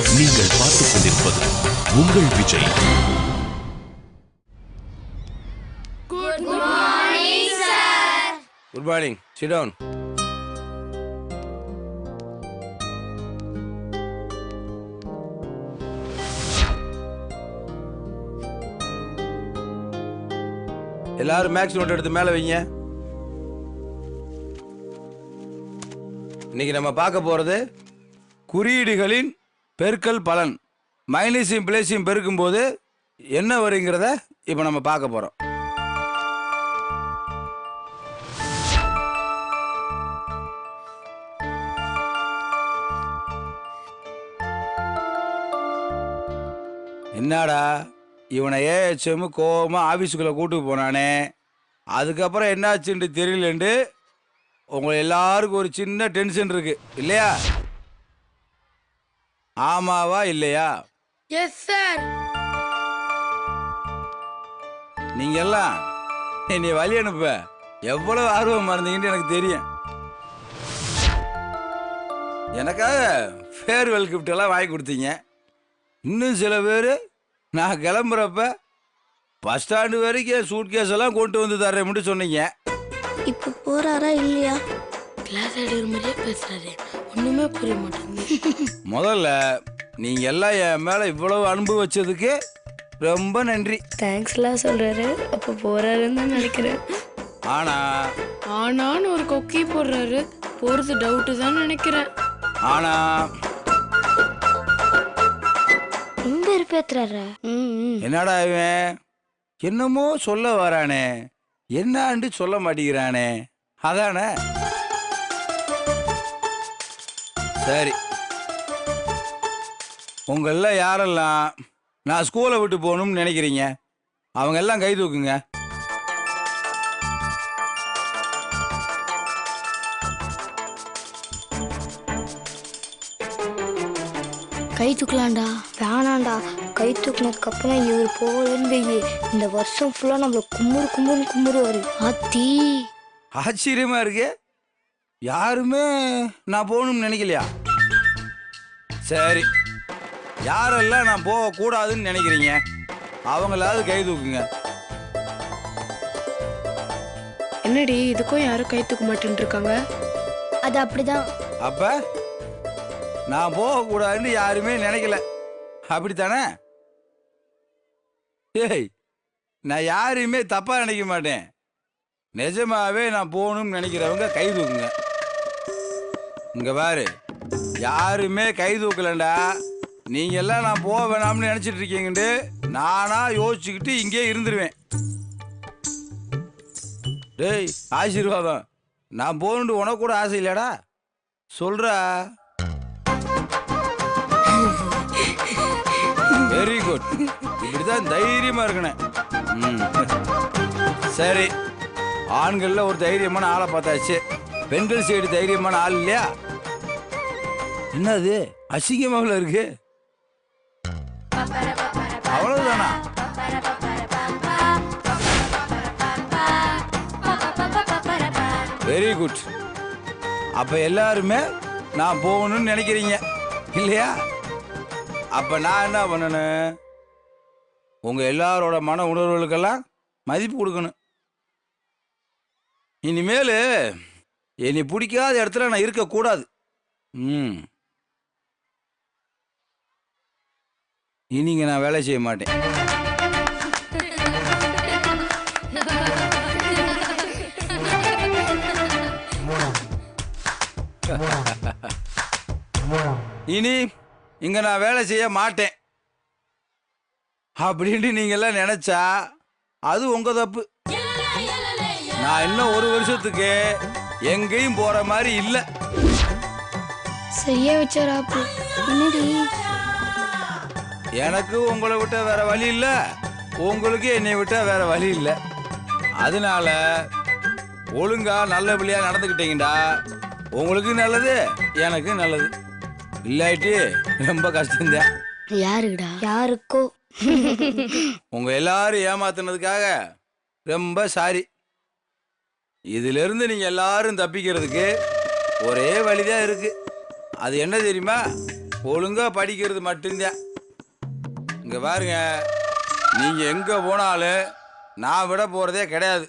நீங்கள் பார்த்துக் கொண்டிருப்பது உங்கள் Vijay. Good morning, sir. Good morning. Sit down. எல்லாரும் மேக்ஸ் நோட் எடுத்து மேல வைங்க. இன்னைக்கு நம்ம பார்க்க போறது குறியீடுகளின் பெருக்கல் பலன். மைனஸையும் பிளஸையும் பெருக்கும் போது என்ன வருங்கிறத இப்ப நம்ம பார்க்க போறோம். என்னடா இவனை ஏஹெச்எம் கோவமா ஆஃபீஸுக்குள்ளே கூட்டு போனானே, அதுக்கப்புறம் என்னாச்சுன்னு தெரியலண்டு உங்களை எல்லாருக்கும் ஒரு சின்ன டென்ஷன் இருக்கு இல்லையா? ஆமாவா இல்லையா? Yes, sir. நீங்க எல்லாம் என்னை வழி அனுப்ப எவ்வளவு ஆர்வமா இருந்தீங்கன்னு எனக்கு தெரியும். எனக்காக ஃபேர்வெல் கிஃப்ட் எல்லாம் வாங்கி கொடுத்தீங்க. இன்னும் சில பேர் நான் கிளம்புறப்ப பஸ் ஸ்டாண்டு வரைக்கும் சூட் கேஸ் எல்லாம் கொண்டு வந்து தர்றேன் சொன்னீங்க. இப்ப போறாரா இல்லையா? கிளாஸ் எடுக்கிற மாதிரியே பேசுறாரு, ஒண்ணுமே புரிய மாட்டேங்குது. முதல்ல நீங்க எல்லாம் என் மேல இவ்வளவு அன்பு வச்சதுக்கு ரொம்ப நன்றி. தேங்க்ஸ்லாம் சொல்றாரு, அப்ப போறாருன்னு தான் நினைக்கிறேன். ஆனான்னு ஒரு கொக்கி போடுறாரு, போறது டவுட்டு தான் நினைக்கிறேன். ஆனா ரொம்ப இருப்பேத்துறாரு. என்னடா இவன் என்னமோ சொல்ல வரானே, என்னான்னு சொல்ல மாட்டேங்கிறானே, அதானே? சரி, உங்கள யாரெல்லாம் நான் ஸ்கூலை விட்டு போகணும்னு நினைக்கிறீங்க அவங்க எல்லாம் கை தூக்குங்க. கை தூக்கலாம்டா. வேணாண்டா, கை தூக்கினதுக்கு அப்புறம் இவர் போகலன்னு இந்த வருஷம் ஃபுல்லா நம்மள கும்புறுவாரு. ஆத்தி ஆச்சரியமா இருக்கு, யாருமே நான் போகணும்னு நினைக்கலையா? சரி, யாரெல்லாம் நான் போகக்கூடாதுன்னு நினைக்கிறீங்க அவங்களாவது கை தூக்குங்க. என்னடி இதுக்கும் யாரும் கை தூக்க மாட்டேன்னு இருக்காங்க? அது அப்படிதான். அப்ப நான் போகக்கூடாதுன்னு யாருமே நினைக்கல, அப்படித்தானே? ஏய், நான் யாரையுமே தப்பா நினைக்க மாட்டேன். நிஜமாவே நான் போகணும்னு நினைக்கிறவங்க கை தூக்குங்க. இங்க பாரு, யாருமே கை தூக்கலண்டா, நீங்க எல்லாம் நான் போக வேணாம்னு நினைச்சிட்டு இருக்கீங்கன்னு நானா யோசிச்சுக்கிட்டு இங்கே இருந்துருவேன். டேய் ஆசீர்வாதம், நான் போகணுன்னு உனக்கு கூட ஆசை இல்லையாடா? சொல்றா. வெரி குட், இப்படிதான் தைரியமா இருக்கணும். சரி, ஆண்கள்ல ஒரு தைரியமான ஆளை பார்த்தாச்சு, பெண்கள் சைடு தைரியமான ஆள் இல்லையா? என்னது அசிங்கமாக இருக்கு? அவ்வளவுதானா? Very good. அப்ப எல்லாருமே நான் போகணும்னு நினைக்கிறீங்க இல்லையா? அப்ப நான் என்ன பண்ணணும்? உங்க எல்லாரோட மன உணர்வுகளுக்கெல்லாம் மதிப்பு கொடுக்கணும். இனிமேல் என்னை பிடிக்காத இடத்துல நான் இருக்கக்கூடாது. இனிங்க நான் வேலை செய்ய மாட்டேன். இனி இங்க நான் வேலை செய்ய மாட்டேன் அப்படின்ட்டு நீங்க எல்லாம் நினைச்சா அது உங்க தப்பு. நான் இன்னும் ஒரு வருஷத்துக்கு எங்கேயும் போற மாதிரி இல்ல. சரியா வச்சாராப்பு. என்னடி? எனக்கு உங்களை விட்ட வேற வழி இல்ல, உங்களுக்கு என்னை விட்ட வேற வழி இல்ல. அதனால ஒழுங்கா நல்லபடியா நடந்துக்கிட்டீங்கடா, உங்களுக்கு நல்லது, எனக்கு நல்லது. இல்லாட்டி ரொம்ப கஷ்டம்தான். யாருடா? யாருக்கோ. உங்க எல்லாரும் ஏமாத்துனதுக்காக ரொம்ப சாரி. இதுல இருந்து நீங்க எல்லாரும் தப்பிக்கிறதுக்கு ஒரே வழிதான் இருக்கு. அது என்ன தெரியுமா? ஒழுங்கா படிக்கிறது மட்டும்தான். இங்க பாருங்க, நீங்க எங்க போனாலும் நான் விட போறதே கிடையாது.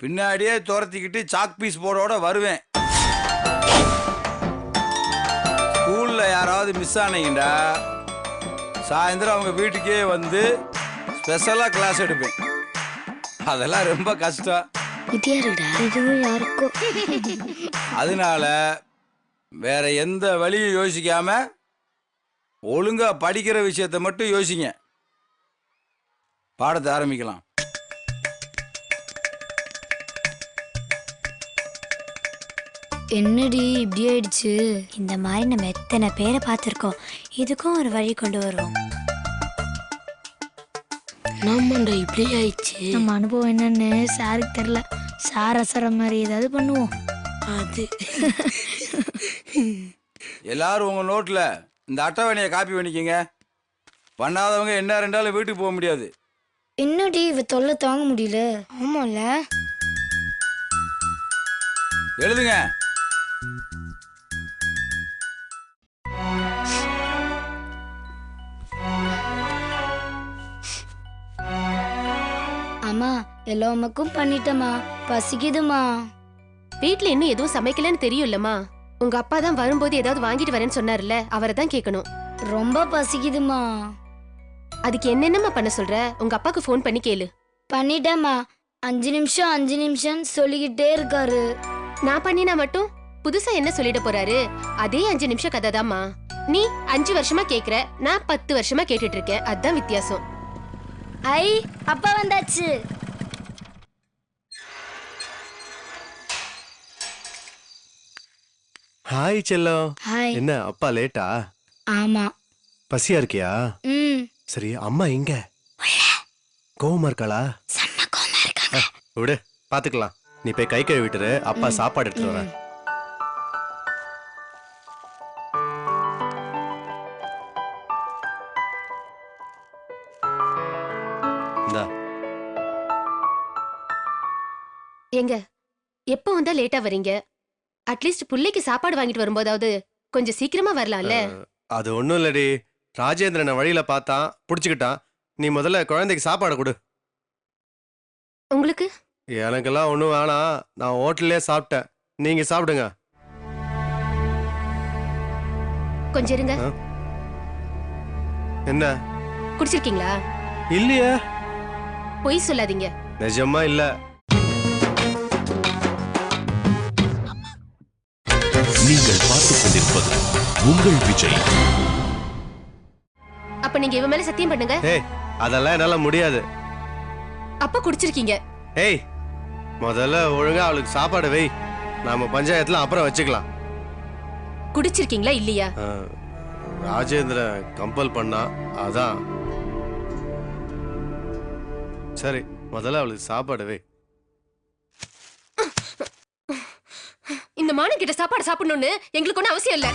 பின்னாடியே துரத்திக்கிட்டு சாக் பீஸ் போர்டோட வருவேன். ஸ்கூல்ல யாராவது மிஸ் ஆனீங்கடா, சாயந்தரம் அவங்க வீட்டுக்கே வந்து ஸ்பெஷலா கிளாஸ் எடுப்பேன். அதெல்லாம் ரொம்ப கஷ்டம். இதுவும் யாருக்கோ. அதனால வேற எந்த வழியும் யோசிக்காம ஒழுங்கா படிக்கிற விஷயத்தை மட்டும் யோசிங்க. பாடத்தை ஆரம்பிக்கலாம். என்னடி இப்படி ஆயிடுச்சு? இந்த மாதிரி நம்ம எத்தனை பேரை பார்த்துருக்கோம். இதுக்கும் ஒரு வழி கொண்டு வருவோம். நம்மண்டா இப்படி ஆயிடுச்சு. நம்ம அனுபவம் என்னன்னு சாருக்கு தெரியல. சார் அசர மாதிரி ஏதாவது பண்ணுவோம். அது எல்லாரும் உங்க நோட்ல இந்த அட்டவணையை காப்பி பண்ணிக்கங்க. பண்ணாதவங்க என்ன ரெண்டாலும் வீட்டுக்கு போக முடியாது. என்னடி இவ தொல்லை தாங்க முடியல. ஆமால, எழுதுங்க. அம்மா எல்லாமக்கும் பண்ணிட்டமா, பசிக்குதுமா. வீட்ல இன்னும் எதுவும் சமைக்கலன்னு தெரியும்லமா. உங்க அப்பா தான் வரும்போது ஏதாவது வாங்கிட்டு வரேன்னு சொன்னார்ல, அவரை தான் கேட்கணும். ரொம்ப பசிக்குதுமா. அதுக்கு என்னென்னமா பண்ண சொல்ற? உங்க அப்பாக்கு ஃபோன் பண்ணி கேளு. பண்ணிட்டேம்மா. 5 நிமிஷம் 5 நிமிஷம் சொல்லிக்கிட்டே இருக்காரு. நான் பண்ணினா மட்டும் புதுசா என்ன சொல்லிட போறாரு? அதே 5 நிமிஷம் கதை தான்மா. நீ 5 வருஷமா கேக்குற, நான் 10 வருஷமா கேட்டுட்டு இருக்கேன். அதுதான் வித்தியாசம். ஐ, அப்பா வந்தாச்சு. ஹாய் செல்லம். ஹாய். என்ன அப்பா லேட்டா? ஆமா. பசியா இருக்கியா? சரி, அம்மா எங்க? கோவமா இருக்காளா? விடு, பாத்துக்கலாம். நீ போய் கை கழுவி விட்டுரு, அப்பா சாப்பாடு எடுத்துட்டு வரேன். இந்தா. எங்க எப்ப வந்தா லேட்டா வரீங்க? அட்லீஸ்ட் புள்ளைக்கு சாப்பாடு வாங்கிட்டு வரும்போதாவது கொஞ்சம் சீக்கிரமா வரலாம்ல. அது ஒண்ணும் இல்லடி, ராஜேந்திரனை வழியில பார்த்தான், புடிச்சுக்கிட்டான். நீ முதல்ல குழந்தைக்கு சாப்பாடு கொடு. உங்களுக்கு? எனக்கெல்லாம் ஒண்ணும் வேணாம், நான் ஹோட்டல்லே சாப்பிட்டேன். நீங்க சாப்பிடுங்க. கொஞ்சம் இருங்க. என்ன குடிச்சிருக்கீங்களா? இல்லையே. பொய் சொல்லாதீங்க. நிஜமா இல்ல. நீங்கள் பார்த்துக் கொண்டிருப்பது உங்கள் விஜய். அப்ப நீங்க இவன் மேல சத்தியம் பண்ணுங்க. ஏய், அதெல்லாம் என்னால முடியாது. அப்ப குடிச்சிருக்கீங்க. ஏய், முதல்ல ஒழுங்கா அவளுக்கு சாப்பாடு வை. நாம பஞ்சாயத்துல அப்புறம் வச்சுக்கலாம். குடிச்சிருக்கீங்களா இல்லையா? ராஜேந்திர கம்பல் பண்ணா, அதான். சரி, முதல்ல அவளுக்கு சாப்பாடு வை. இந்த மானம் கிட்ட சாப்பாடு சாப்பிடணும்னு எங்களுக்கு ஒன்னும் அவசியம் இல்ல.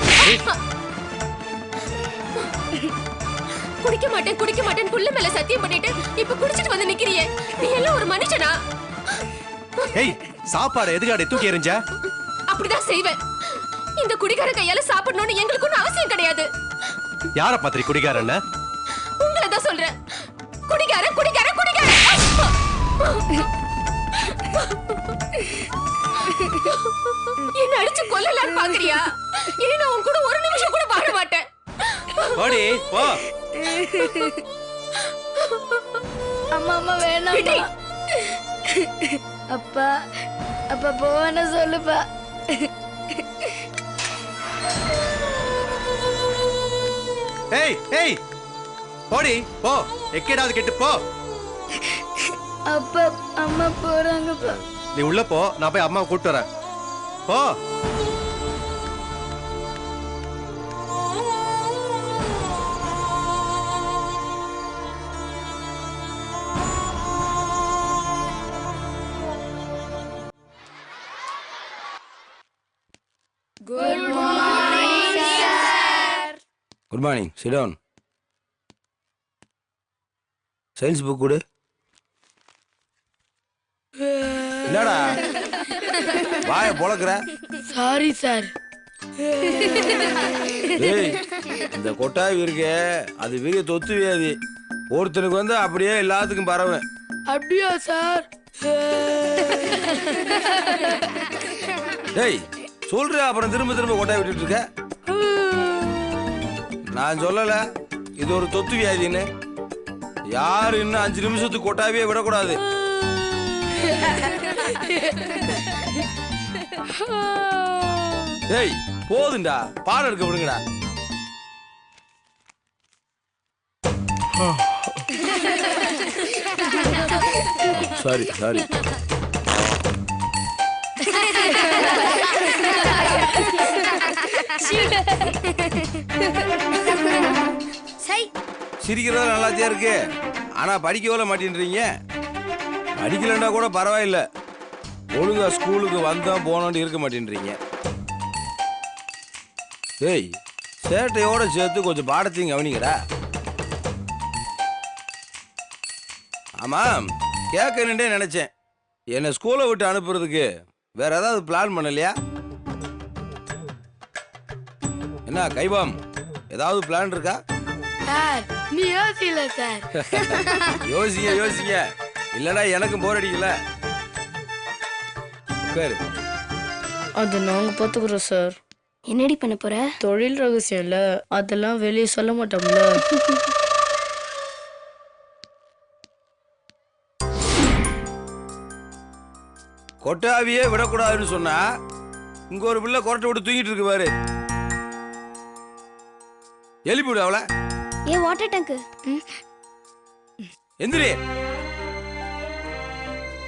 குடிக்க மாட்டேன் குடிக்க மாட்டேன் புள்ள மேல சத்தியம் பண்ணிட்டு இப்ப குடிச்சிட்டு வந்து நிக்கிறியே, நீ எல்லாம் ஒரு மனுஷனா? ஏய், சாப்பாடு எதுக்காடி தூக்கி எறிஞ்ச? அப்படிதான் செய்வேன். இந்த குடிகார கையால சாப்பிடணும்னு எங்களுக்கு ஒன்னும் அவசியம் கிடையாது. யார பாத்திரி குடிகாரன்னு? உங்களை தான் சொல்றேன். குடிகார குடிகார குடிகார. என்ன அடிச்சு கொல்லலான்னு பாக்குறியா? இனி நான் உன் கூட ஒரு நிமிஷம் கூட வாழ மாட்டேன். ஓடி போ. அம்மா அம்மா வேணாம். அப்பா அப்பா போன சொல்லுப்பா. ஏய் ஏய், ஓடி போ. எக்கேடாவது கெட்டு போ. அப்பா அம்மா போறாங்கப்பா. நீ உள்ள போ, நான் போய் அம்மாவை கூப்பிட்டு வரேன். போ. Good morning. Sit down. Science book கொடு. என்னடா வாயை பொளக்குற? Sorry sir. டேய், இந்த கொட்டாவி இருக்கே அது பெரிய தொத்து வியாதி. ஒருத்தனுக்கு வந்து அப்படியே எல்லாத்துக்கும் பரவும். அப்படியா சார்? டேய் சொல்ற, அப்புறம் திரும்ப திரும்ப கொட்டாவி விட்டுட்டு இருக்க. நான் சொல்லல இது ஒரு தொத்து வியாதின்னு. யாரு இன்னும் 5 நிமிஷத்துக்கு கொட்டாவியே விடக்கூடாது. டேய் போதுண்டா, பாடம் எடுக்க விடுங்கடா. Sorry sorry. சிரிக்கிறதா நல்லாத்தியா இருக்கு, ஆனா படிக்கவே மாட்டேன்றீங்க. படிக்கலன்னா கூட பரவாயில்ல, ஒழுங்கா ஸ்கூலுக்கு வந்தோம் போனோன்னு இருக்க மாட்டேன்றீங்க. டேய் சேட்டையோட சேர்த்து கொஞ்சம் பாடத்தையும் கவனிங்கடா. ஆமாம், கேட்கணுண்டே நினைச்சேன். என்னை ஸ்கூலை விட்டு அனுப்புறதுக்கு வேற ஏதாவது பிளான் பண்ணலையா? என்ன கைவாம், ஏதாவது பிளான் இருக்கா? சார் நீ யோசிக்கல சார். யோசிங்க யோசிங்க, இல்லடா எனக்கும் போர் அடிக்கல. உட்காரு. அது நாங்க பாத்துக்கிறோம் சார். என்னடி பண்ண போற? தொழில் ரகசியம் இல்ல, அதெல்லாம் வெளியே சொல்ல மாட்டோம்ல. கொட்டாவியே விடக்கூடாதுன்னு சொன்னா இங்க ஒரு பிள்ளை கொரட்டை விட்டு தூங்கிட்டு இருக்கு பாரு. எழுப்பி விடு அவளை. ஏன் வாட்டர் டேங்க்? எந்திரி.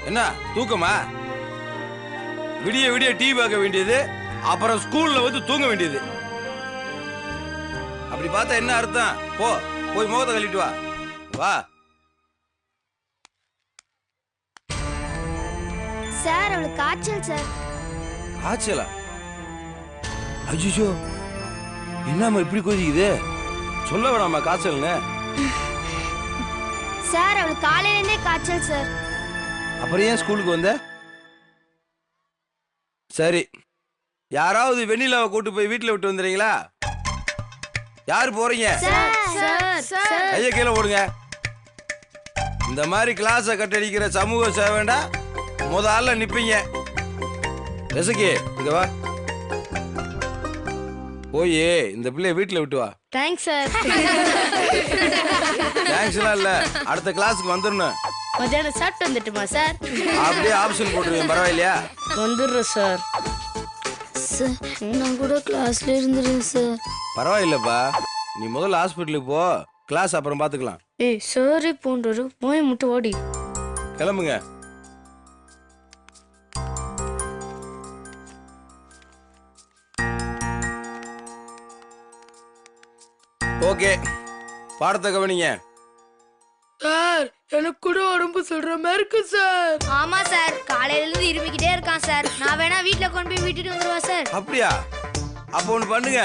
என்ன தூக்கமா? விடிய விடிய டிவி பார்க்க வேண்டியது, அப்புறம் ஸ்கூல்ல வந்து தூங்க வேண்டியது. அப்படி பார்த்தா என்ன அர்த்தம்? போ போய் முகத்தை கழிட்டு வா. வா. சார் அவளுக்கு காய்ச்சல் சார். காய்ச்சலா? அஜிஜோ, என்னம்மா இப்படி கொதிக்குது? சொல்ல வேணாமா காய்ச்சல்னு? சார் அவளுக்கு காலையில இருந்தே காய்ச்சல் சார். அப்புறம் ஏன் ஸ்கூலுக்கு வந்த? சரி, யாராவது வெண்ணிலாவை கூட்டு போய் வீட்டுல விட்டு வந்துடுறீங்களா? யாரு போறீங்க? கைய கீழே போடுங்க. இந்த மாதிரி கிளாஸை கட்டடிக்கிற சமூக சேவைண்டா முதல்ல நிப்பீங்க. ரசகி இங்க வா. போய் இந்த பிள்ளைய வீட்டுல விட்டு வா. Thanks sir. தேங்க்ஸ் எல்லாம் இல்ல, அடுத்த கிளாஸுக்கு வந்துடணும். மத்தியானம் சாப்பிட்டு வந்துட்டுமா சார்? அப்படியே ஆப்ஷன் போட்டுருவேன், பரவாயில்லையா? வந்துடுறோம் சார். சார் நான் கூட கிளாஸ்ல இருந்துறேன் சார். பரவாயில்லப்பா, நீ முதல்ல ஹாஸ்பிட்டலுக்கு போ, கிளாஸ் அப்புறம் பாத்துக்கலாம். ஏய் சாரி போன்றரு மோய முட்டு ஓடி. கிளம்புங்க. ஓகே, பாடத்தை கவனிங்க. சார் எனக்கு கூட உடம்பு சொல்ற மாதிரி இருக்கு சார். ஆமா சார், காலையில இருந்து இருமிக்கிட்டே இருக்கான் சார். நான் வேணா வீட்ல கொண்டு போய் விட்டுட்டு வந்துருவேன் சார். அப்படியா? அப்போ ஒண்ணு பண்ணுங்க,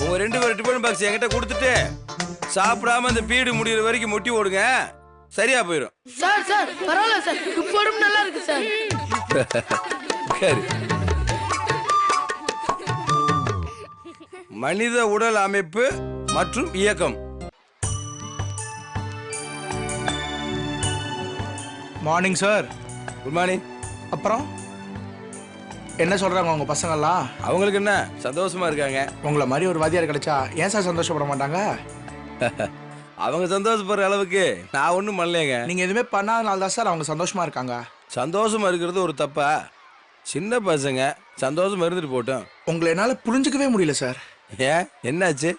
உங்க 2 பேர் டிஃபன் பாக்ஸ் என்கிட்ட கொடுத்துட்டு சாப்பிடாம அந்த பீடு முடிகிற வரைக்கும் முட்டி ஓடுங்க, சரியா போயிடும். சார் சார் பரவாயில்ல சார், இப்ப உடம்பு நல்லா இருக்கு சார். சரி. மனித உடல் அமைப்பு மற்றும் இயக்கம். Morning sir. Good morning. அப்புறம் என்ன சொல்றாங்க உங்க பசங்கள்லாம்? அவங்களுக்கு என்ன, சந்தோஷமா இருக்காங்க. உங்களை மாதிரி ஒரு வாத்தியார் கிடைச்சா ஏன் சார் சந்தோஷப்பட மாட்டாங்க? அவங்க சந்தோஷப்படுற அளவுக்கு நான் ஒன்றும் பண்ணலைங்க. நீங்க எதுவுமே பண்ணாதனால தான் சார் அவங்க சந்தோஷமா இருக்காங்க. சந்தோஷமா இருக்கிறது ஒரு தப்பா? சின்ன பசங்க சந்தோஷமா இருந்துட்டு போட்டோம். உங்களை என்னால புரிஞ்சுக்கவே முடியல சார். ஏன், என்னாச்சு?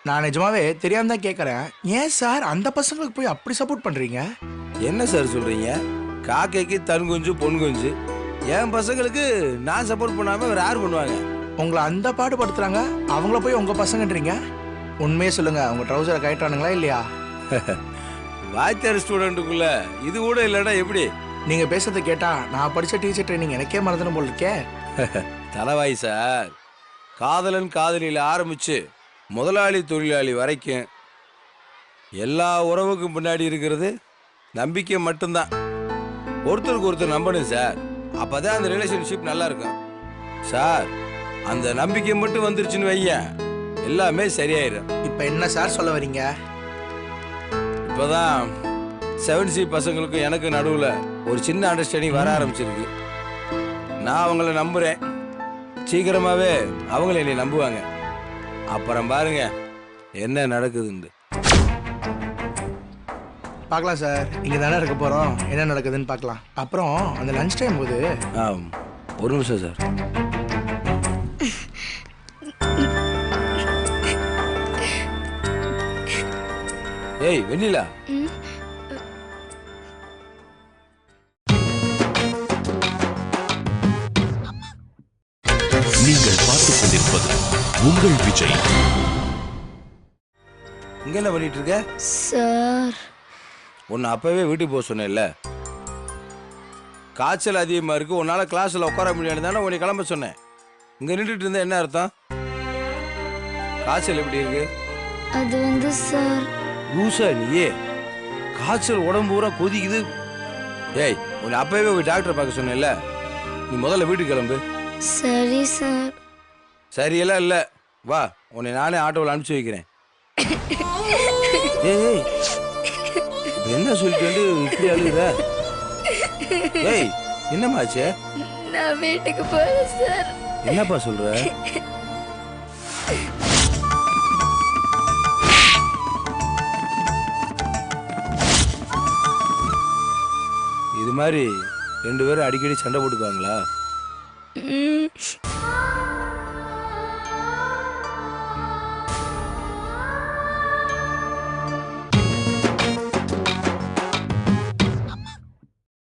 நான் நிஜமாவே தெரியாம தான் கேட்கறேன். ஏன் சார் அந்த பசங்களுக்கு போய் அப்படி சப்போர்ட் பண்றீங்க? என்ன சார் சொல்றீங்க? காக்கைக்கு தன் குஞ்சு பொன் குஞ்சு. என் பசங்களுக்கு நான் சப்போர்ட் பண்ணாம வேற யார் பண்ணுவாங்க? உங்களை அந்த பாடுபடுத்துறாங்க, அவங்கள போய் உங்க பசங்கன்றீங்க. உண்மையே சொல்லுங்க, உங்க ட்ரௌசரை கயிட்டானுங்களா இல்லையா? வாத்தியார் ஸ்டூடெண்ட்டுக்குள்ள இது கூட இல்லைன்னா எப்படி? நீங்க பேசுறதை கேட்டா நான் படிச்ச டீச்சர் ட்ரைனிங் எனக்கே மறந்துடும் போல இருக்கே. தலைவாய் சார், காதலன் காதலியில் ஆரம்பிச்சு முதலாளி தொழிலாளி வரைக்கும் எல்லா உறவுக்கும் பின்னாடி இருக்கிறது நம்பிக்கை மட்டும்தான். ஒருத்தருக்கு ஒருத்தர் நம்பணும் சார், அப்பதான் அந்த ரிலேஷன்ஷிப் நல்லா இருக்கும். சார், அந்த நம்பிக்கை மட்டும் வந்துருச்சுன்னு வையன் எல்லாமே சரியாயிடும். இப்போ என்ன சார் சொல்ல வரீங்க? இப்போதான் 7C பசங்களுக்கும் எனக்கு நடுவில் ஒரு சின்ன அண்டர்ஸ்டாண்டிங் வர ஆரம்பிச்சிருக்கு. நான் அவங்கள நம்புறேன், சீக்கிரமாவே அவங்கள என்னை நம்புவாங்க. அப்புறம் பாருங்க என்ன நடக்குதுன்னு. பார்க்கலாம் சார், இங்கே தானே இருக்க போகிறோம், என்ன நடக்குதுன்னு பார்க்கலாம். அப்புறம் அந்த லஞ்ச் டைம் போது ஒரு நிமிஷம் சார். ஏய் வெண்ணிலா, நீங்கள் பார்த்துக் கொண்டிருப்பது உங்கள் விஜய். இங்க என்ன பண்ணிட்டு இருக்க? சார் உன்னை அப்பவே வீட்டுக்கு போக சொன்னேன்ல, காய்ச்சல் அதிகமா இருக்கு, உன்னால கிளாஸ்ல உட்கார முடியாது தானே உன்னை கிளம்ப சொன்னேன். இங்க நின்றுட்டு இருந்தா என்ன அர்த்தம்? காய்ச்சல் எப்படி இருக்கு? அது வந்து சார். லூசா நீயே, காய்ச்சல் உடம்பு பூரா கொதிக்குது. ஏய் உன்னை அப்பவே போய் டாக்டரை பார்க்க சொன்னேன்ல, நீ முதல்ல வீட்டுக்கு கிளம்பு. சரி சார். சரியெல்லாம் இல்லை, வா உன்னை நானே ஆட்டோவில் அனுப்பிச்சு வைக்கிறேன். ஏய் என்ன சொல்லிட்டு வந்து இப்படி அழுகுற? ஏய் என்னமாச்சு? நான் வீட்டுக்கு போறேன் சார். என்னப்பா சொல்ற? இது மாதிரி 2 பேரும் அடிக்கடி சண்டை போட்டுக்குவாங்களா?